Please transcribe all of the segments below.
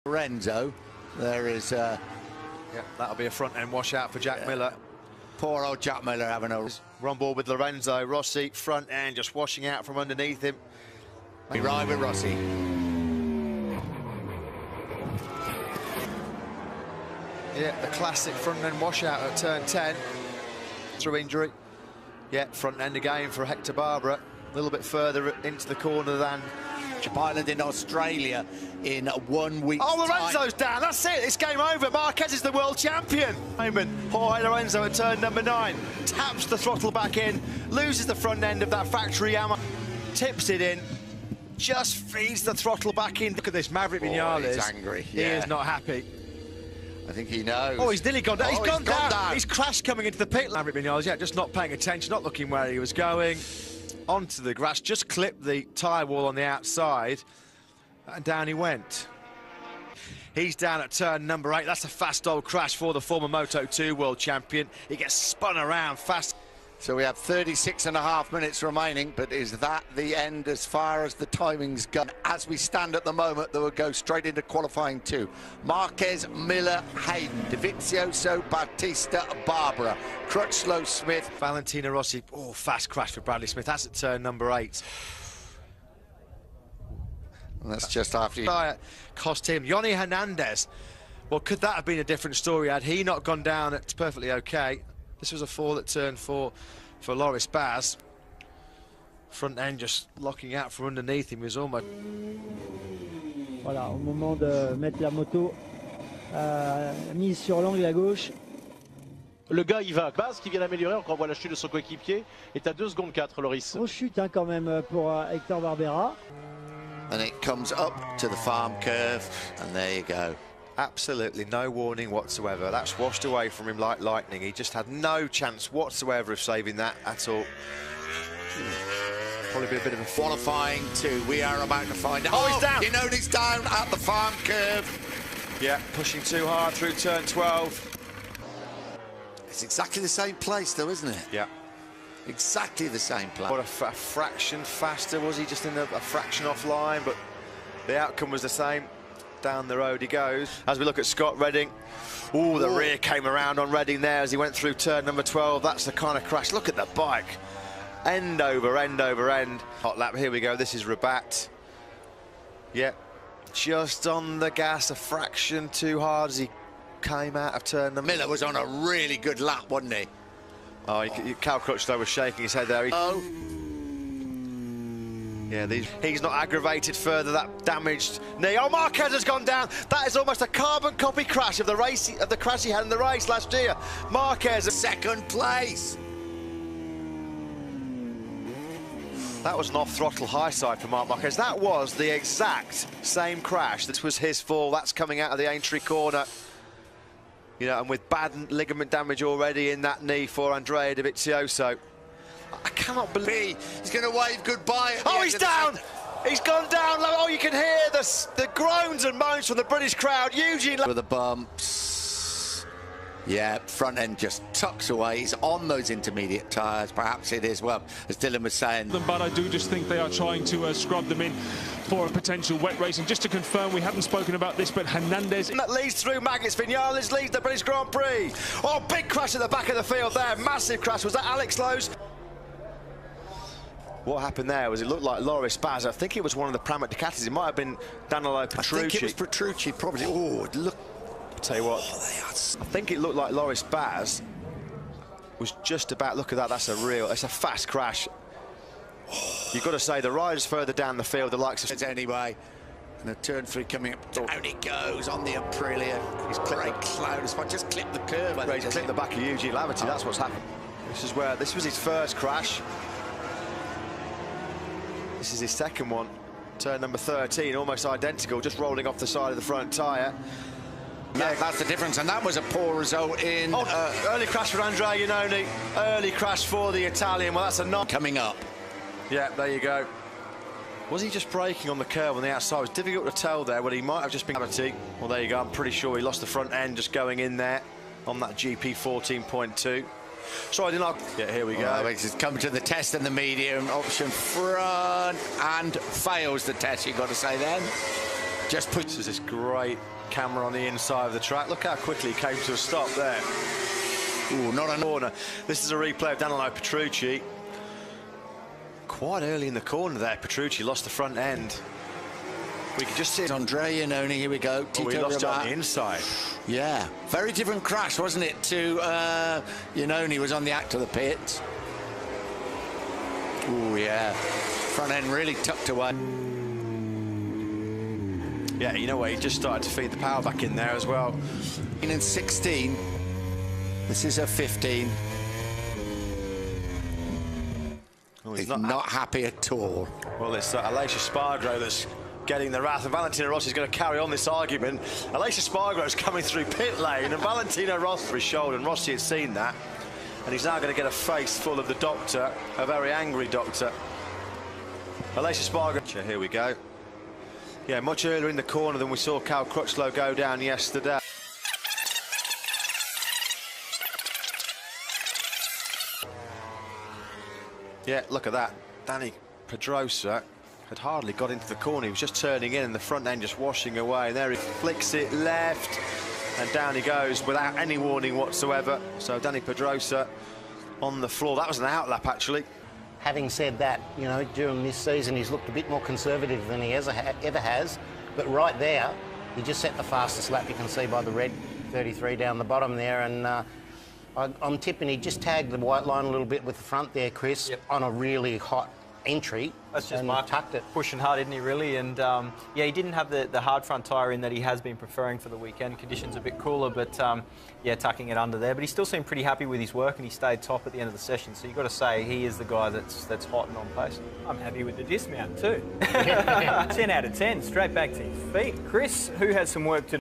Lorenzo, there is yeah, that'll be a front end washout for Jack Miller. Poor old Jack Miller having a... We're on board with Lorenzo. Rossi, front end, just washing out from underneath him. We ride with Rossi. Yeah, the classic front end washout at turn 10 through injury. Yeah, front end again for Hector Barbara. A little bit further into the corner than Island in Australia in 1 week's Oh, Lorenzo's down. That's it. It's game over. Marquez is the world champion. Jorge Lorenzo at turn number 9. Taps the throttle back in. Loses the front end of that factory Yamaha. Tips it in. Just feeds the throttle back in. Look at this. Maverick Vinales. He's angry. He is not happy. I think he knows. Oh, he's nearly gone down. Oh, he's gone down. He's crashed coming into the pit. Maverick Vinales, yeah, just not paying attention, not looking where he was going. Onto the grass, just clipped the tyre wall on the outside, and down he went. He's down at turn number 8. That's a fast old crash for the former Moto 2 world champion. He gets spun around fast. So we have 36.5 minutes remaining, but is that the end as far as the timing's gone? As we stand at the moment, they will go straight into qualifying 2. Marquez, Miller, Hayden, Dovizioso, Battista, Barbara, Crutchlow, Smith. Valentino Rossi, oh, fast crash for Bradley Smith. That's at turn number 8. And that's just after you... Cost him. Yoni Hernandez. Well, could that have been a different story had he not gone down? It's perfectly okay. This was a fall at turn 4 for Loris Baz. Front end just locking out from underneath him. He was almost... Voilà, au moment de mettre la moto mise sur l'angle à gauche. Le gars il va. Baz qui vient d'améliorer, on voit la chute de son coéquipier. Est à 2 secondes 4, Loris. Grosse chute hein, quand même pour Hector Barbera. And it comes up to the farm curve, and there you go. Absolutely no warning whatsoever. That's washed away from him like lightning. He just had no chance whatsoever of saving that at all. Probably be a bit of a... Qualifying 2, we are about to find out. Oh, he's down! You know he's down at the farm curve. Yeah, pushing too hard through turn 12. It's exactly the same place though, isn't it? Yeah. Exactly the same place. What a fraction faster was he, just in a fraction offline, but the outcome was the same. Down the road he goes. As we look at Scott Redding, oh, the rear came around on Redding there as he went through turn number 12. That's the kind of crash. Look at the bike. End over end over end. Hot lap, here we go. This is Rabat. Yep, just on the gas, a fraction too hard as he came out of turn number... Miller was on a really good lap, wasn't he? Oh, Cal Crutchlow was shaking his head there. Oh. Yeah, he's not aggravated further, that damaged knee. Oh, Marquez has gone down. That is almost a carbon copy crash of the crash he had in the race last year. Marquez... Second place. That was an off-throttle high side for Marc Marquez. That was the exact same crash. This was his fall. That's coming out of the Aintree corner. You know, and with bad ligament damage already in that knee for Andrea Dovizioso. I cannot believe... He's going to wave goodbye. Oh, he's down! He's gone down. Oh, you can hear the groans and moans from the British crowd. Eugene... With the bumps. Yeah, front end just tucks away. He's on those intermediate tyres. Perhaps it is, well, as Dylan was saying. But I do just think they are trying to scrub them in for a potential wet race. And just to confirm, we haven't spoken about this, but Hernandez... That leads through Magnus Vinales, leads the British Grand Prix. Oh, big crash at the back of the field there. Massive crash. Was that Alex Lowe's? What happened there was it looked like Loris Baz. I think it was one of the Pramac Ducatis. It might have been Danilo Petrucci. I think it was Petrucci, probably. Oh, look. I'll tell you what, I think it looked like Loris Baz was just about... Look at that, it's a fast crash. You've got to say, the riders further down the field, the likes of... Anyway, and a turn 3 coming up. Down it goes on the Aprilia. He's clipped cloud. Just clipped the curve. He's clipped the back of Eugene Laverty. That's what's happened. This was his first crash. This is his second one. Turn number 13, almost identical, just rolling off the side of the front tyre. Yeah, that's the difference, and that was a poor result in... early crash for Andrea Iannone, early crash for the Italian. Well, that's a non... Coming up. Yeah, there you go. Was he just braking on the curve on the outside? It was difficult to tell there, but he might have just been... Well, there you go. I'm pretty sure he lost the front end just going in there on that GP 14.2. Sorry, didn't I? Yeah, here we go. Well, he's coming to the test in the medium, option front, and fails the test, you've got to say then. Just put This great camera on the inside of the track. Look how quickly he came to a stop there. Ooh, not a Corner. This is a replay of Danilo Petrucci. Quite early in the corner there, Petrucci lost the front end. We could just see it. Andrea Iannone, here we go. Oh, he lost it on the inside. Yeah, very different crash, wasn't it, to Iannone was on the act of the pits. Oh, yeah. Front end really tucked away. Yeah, you know what? He just started to feed the power back in there as well. In 16, this is a 15. Oh, He's not happy at all. Well, it's Aleix Espargaro that's getting the wrath, and Valentino Rossi's going to carry on this argument. Aleix Espargaro's coming through pit lane, and Valentino Rossi for his shoulder, and Rossi had seen that. And he's now going to get a face full of the doctor, a very angry doctor. Aleix Espargaro, here we go. Yeah, much earlier in the corner than we saw Cal Crutchlow go down yesterday. Yeah, look at that. Dani Pedrosa had hardly got into the corner. He was just turning in and the front end just washing away. And there he flicks it left and down he goes without any warning whatsoever. So Dani Pedrosa on the floor. That was an outlap, actually. Having said that, you know, during this season he's looked a bit more conservative than he ever has. But right there, he just set the fastest lap, you can see by the red 33 down the bottom there. And I'm tipping he just tagged the white line a little bit with the front there, Chris, on a really hot entry. That's just Mark tucked it. Pushing hard, isn't he, really? And yeah, he didn't have the hard front tyre in that he has been preferring for the weekend. Conditions a bit cooler, but yeah, tucking it under there. But he still seemed pretty happy with his work, and he stayed top at the end of the session. So you've got to say he is the guy that's hot and on pace. I'm happy with the dismount too. 10 out of 10, straight back to his feet. Chris, who has some work to do?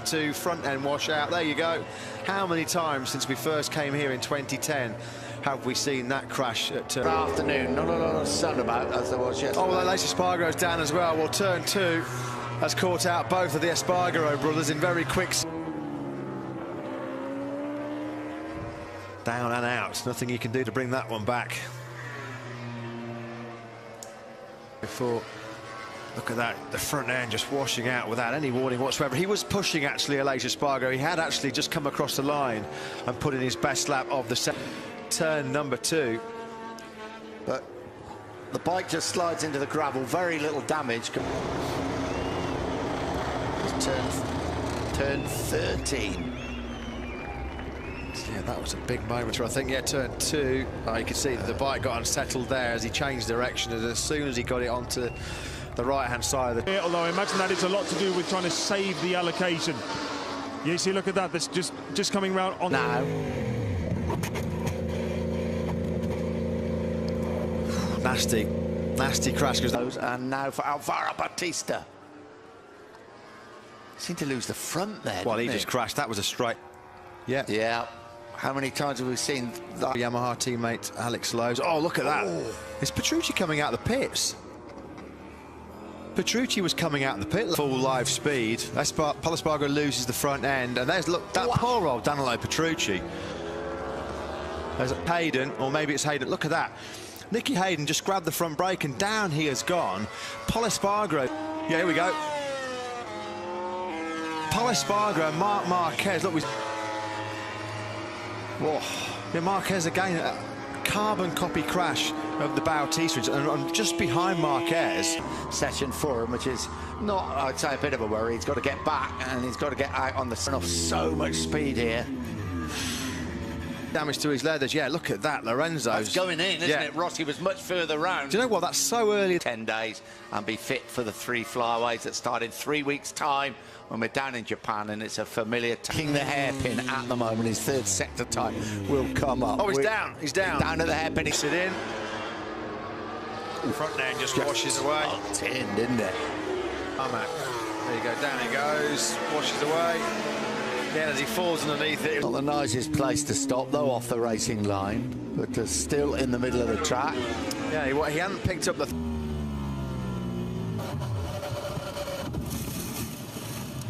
To front end wash out. There you go. How many times since we first came here in 2010 have we seen that crash at Afternoon, not a lot of sun about as there was yesterday. Oh, well, Aleix Espargaro's down as well. Well, turn 2 has caught out both of the Espargaro brothers in very quick. Down and out. Nothing you can do to bring that one back. Before. Look at that, the front end just washing out without any warning whatsoever. He was pushing, actually, Aleix Espargaro. He had actually just come across the line and put in his best lap of the turn number 2. But the bike just slides into the gravel, very little damage. Turn 13. Yeah, that was a big moment. I think, yeah, turn 2. You could see that the bike got unsettled there as he changed direction. And as soon as he got it onto the right-hand side of the... Yeah, although I imagine that it's a lot to do with trying to save the allocation. You see, look at that. That's just coming round on... Now. Nasty crash. And now for Alvaro Bautista. Seemed to lose the front there. Well, he just crashed. That was a straight... Yeah. Yeah. How many times have we seen that? Yamaha teammate Alex Lowe's. Oh, look at that. Oh. It's Petrucci coming out of the pits. Petrucci was coming out of the pit full live speed. Paul Espargaro loses the front end, and there's, look, that poor old Danilo Petrucci. There's Hayden, or maybe it's Hayden. Look at that. Nicky Hayden just grabbed the front brake, and down he has gone. Paul Espargaro. Yeah, here we go. Paul Espargaro and Marc Marquez. Look, whoa. Yeah, Marquez again. Carbon copy crash of the Bautista, and just behind Marquez. Session for him, which is not, I'd say, a bit of a worry. He's got to get back and he's got to get out on the sun. Off so much speed here. Damage to his leathers. Yeah, look at that. Lorenzo's That's going in, isn't it? Rossi was much further round. Do you know what? That's so early. 10 days and be fit for the 3 flyaways that start in 3 weeks' time when we're down in Japan, and it's a familiar king the hairpin at the moment. His 3rd sector time will come up. Oh, he's down. He's down. Down at the hairpin. He's it in. The front end just washes away. Tucked in, didn't it? There you go. Down he goes. Washes away. Then as he falls underneath it. Not the nicest place to stop, though, off the racing line, but still in the middle of the track. Yeah, he hadn't picked up the...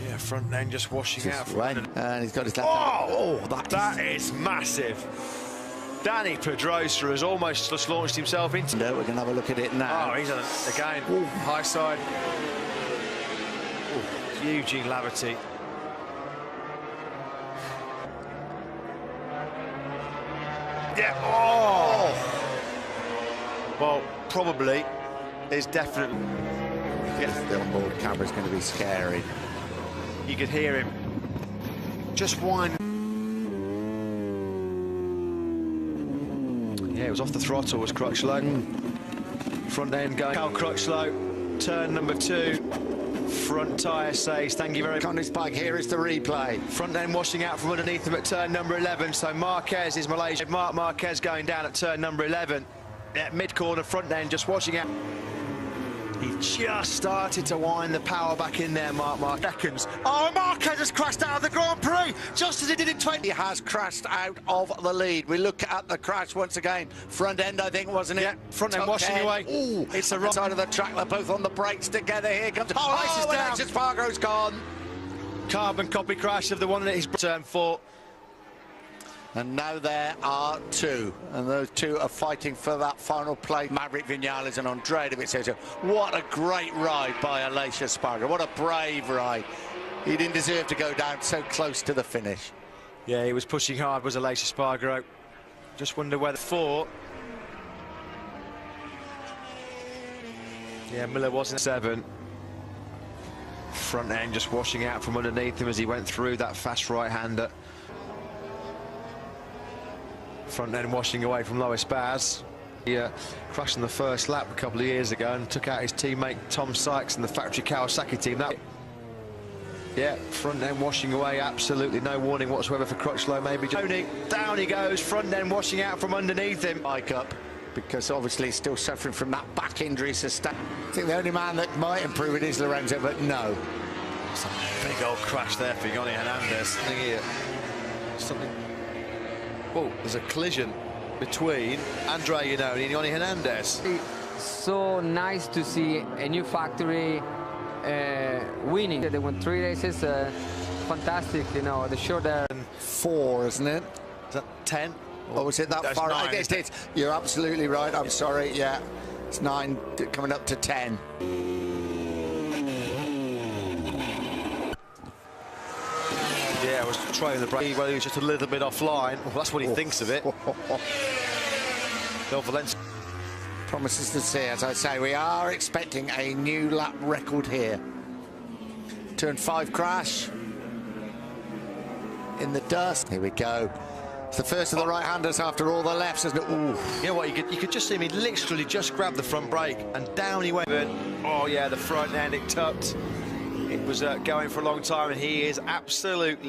Yeah, front end just washing out. And he's got his left hand. Oh, that is massive. Danny Pedrosa has almost just launched himself into... No, we're going to have a look at it now. Oh, he's on it again. Ooh. High side. Ooh. Eugene Laverty. Yeah. Oh! Well, probably is definitely... Yes, the onboard camera's going to be scary. You could hear him just whine. Yeah, it was off the throttle, was Crutchlow. Front end going. Cal Crutchlow, turn number 2. Front tyre says, thank you very much. On his bike, here is the replay. Front end washing out from underneath him at turn number 11. So Marquez is Malaysia. Marc Marquez going down at turn number 11. Yeah, mid-corner, front end just washing out. He just started to wind the power back in there, Marc. Seconds. Oh, Marquez has crashed out of the Grand Prix, just as he did in 20. He has crashed out of the lead. We look at the crash once again. Front end, I think, wasn't it? Yeah, front end washing away. Ooh, it's the right side of the track. They're both on the brakes together. Here comes... Oh, Alexis Spargo's gone. Carbon copy crash of the one that he's turn 4. And now there are 2, and those 2 are fighting for that final place. Maverick Vinales and Andrejevic says, what a great ride by Aleix Espargaro. What a brave ride. He didn't deserve to go down so close to the finish. Yeah, he was pushing hard, was Aleix Espargaro. Just wonder whether 4. Yeah, Miller wasn't 7. Front end just washing out from underneath him as he went through that fast right-hander. Front end washing away from Lois Baz. He crashed in the first lap a couple of years ago and took out his teammate Tom Sykes and the factory Kawasaki team. Yeah, front end washing away, absolutely no warning whatsoever for Crutchlow. Maybe Tony, down he goes, front end washing out from underneath him. Bike up, because obviously he's still suffering from that back injury sustained. I think the only man that might improve it is Lorenzo, but no. It's a big old crash there for Yoni Hernandez. Something here. Something. Oh, there's a collision between Andre Iannone and Yoni Hernandez. So nice to see a new factory winning. They won 3 races, fantastic, you know, the show there. 4, isn't it? Is that 10? Or was it that That's far? 9. I guess it's. You're absolutely right. I'm sorry. Yeah, it's 9 coming up to 10. Yeah, I was trying the brake. Well, he was just a little bit offline. Well, that's what he thinks of it. Del Valencia promises to see. As I say, we are expecting a new lap record here. Turn 5 crash in the dust. Here we go. It's the first of the right-handers after all the lefts, isn't it? Ooh. You know what? You could just see him. He literally just grabbed the front brake and down he went. Oh yeah, the front end it tucked. It was going for a long time, and he is absolutely.